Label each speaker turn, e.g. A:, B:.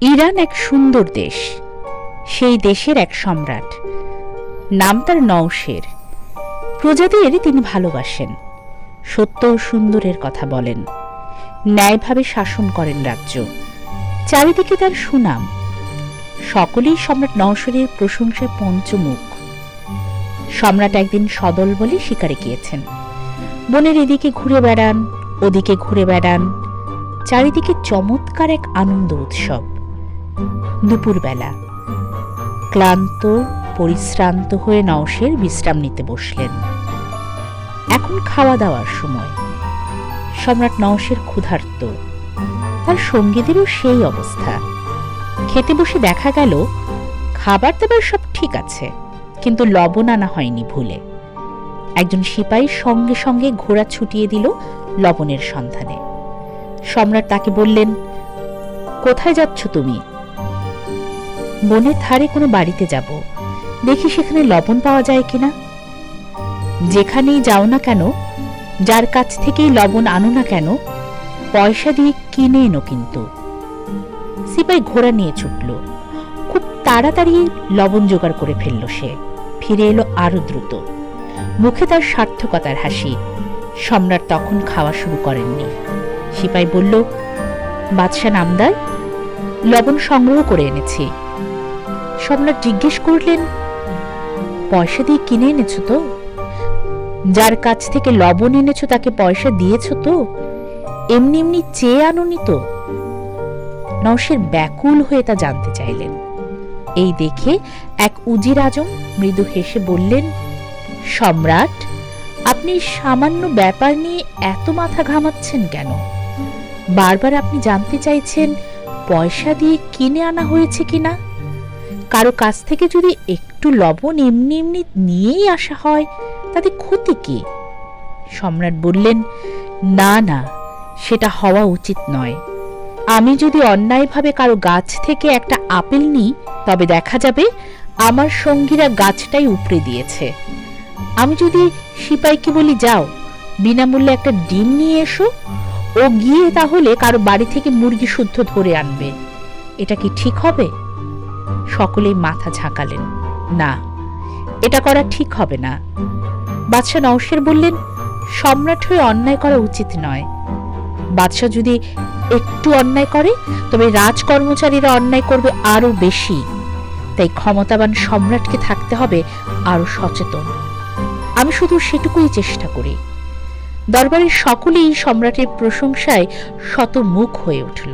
A: Iran এক সুন্দর দেশ। সেই দেশের এক সম্রাট, নাম তার নওশের। প্রজাদের তিনি ভালোবাসেন, সত্য ও সুন্দরের কথা বলেন, ন্যায়ভাবে শাসন করেন রাজ্য। চারিদিকে তার সুনাম, সকলেই সম্রাট নওশেরের প্রশংসায় পঞ্চমুখ। সম্রাট একদিন সদল বলে শিকারে গিয়েছেন। বনের এদিকে ঘুরে বেড়ান, ওদিকে ঘুরে বেড়ান, চারিদিকে চমৎকার এক আনন্দ উৎসব। দুপুরবেলা ক্লান্ত পরিশ্রান্ত হয়ে নওশের বিশ্রাম নিতে বসলেন। এখন খাওয়া দাওয়ার সময়। সম্রাট নওশের ক্ষুধার্ত, তার সঙ্গীদেরও সেই অবস্থা। খেতে বসে দেখা গেল খাবার দাবার সব ঠিক আছে, কিন্তু লবণ আনা হয়নি ভুলে। একজন সিপাহী সঙ্গে সঙ্গে ঘোড়া ছুটিয়ে দিল লবণের সন্ধানে। সম্রাট তাকে বললেন, কোথায় যাচ্ছ তুমি? বনের ধারে কোনো বাড়িতে যাব, দেখি সেখানে লবণ পাওয়া যায় কিনা। যেখানেই যাও না কেন, যার কাছ থেকেই লবণ আনো না কেন, পয়সা দিয়ে কিনে এনো কিন্তু। সিপাহী ঘোড়া নিয়ে ছুটল। খুব তাড়াতাড়ি লবণ জোগাড় করে ফেলল সে। ফিরে এলো আরো দ্রুত, মুখে তার সার্থকতার হাসি। সম্রাট তখন খাওয়া শুরু করেননি। সিপাহী বলল, বাদশাহ নামদার, লবণ সংগ্রহ করে এনেছি। সম্রাট জিজ্ঞেস করলেন, পয়সা দিয়ে কিনে এনেছো তো? যার কাছ থেকে লবণ এনেছো তাকে পয়সা দিয়েছো তো? এমনি এমনি চেয়ে আনোনি তো? নওশের ব্যাকুল হয়ে তা জানতে চাইলেন। এই দেখে এক উজির আজম মৃদু হেসে বললেন, সম্রাট, আপনি সামান্য ব্যাপার নিয়ে এত মাথা ঘামাচ্ছেন কেন? বারবার আপনি জানতে চাইছেন পয়সা দিয়ে কিনে আনা হয়েছে কিনা। কারো কাছ থেকে যদি একটু লবণ এমনি এমনি নিয়েই আসা হয়, তাতে ক্ষতি কি? সম্রাট বললেন, না না, সেটা হওয়া উচিত নয়। আমি যদি অন্যায়ভাবে কারো গাছ থেকে একটা আপেল নিই, তবে দেখা যাবে আমার সঙ্গীরা গাছটাই উপড়ে দিয়েছে। আমি যদি সিপাহীকে বলি, যাও বিনামূল্যে একটা ডিম নিয়ে এসো, ও গিয়ে তাহলে কারো বাড়ি থেকে মুরগি শুদ্ধ ধরে আনবে, এটা কি ঠিক হবে? সকলেই মাথা ঝাঁকালেন, না, এটা করা ঠিক হবে না। বাদশাহ নওশের বললেন, সম্রাট হয়ে অন্যায় করা উচিত নয়। বাদশাহ যদি একটু অন্যায় করে, তবে রাজকর্মচারীরা অন্যায় করবে আরো বেশি। তাই ক্ষমতাবান সম্রাটকে থাকতে হবে আরো সচেতন। আমি শুধু সেটুকুই চেষ্টা করি। দরবারের সকলেই সম্রাটের প্রশংসায় শতমুখ হয়ে উঠল।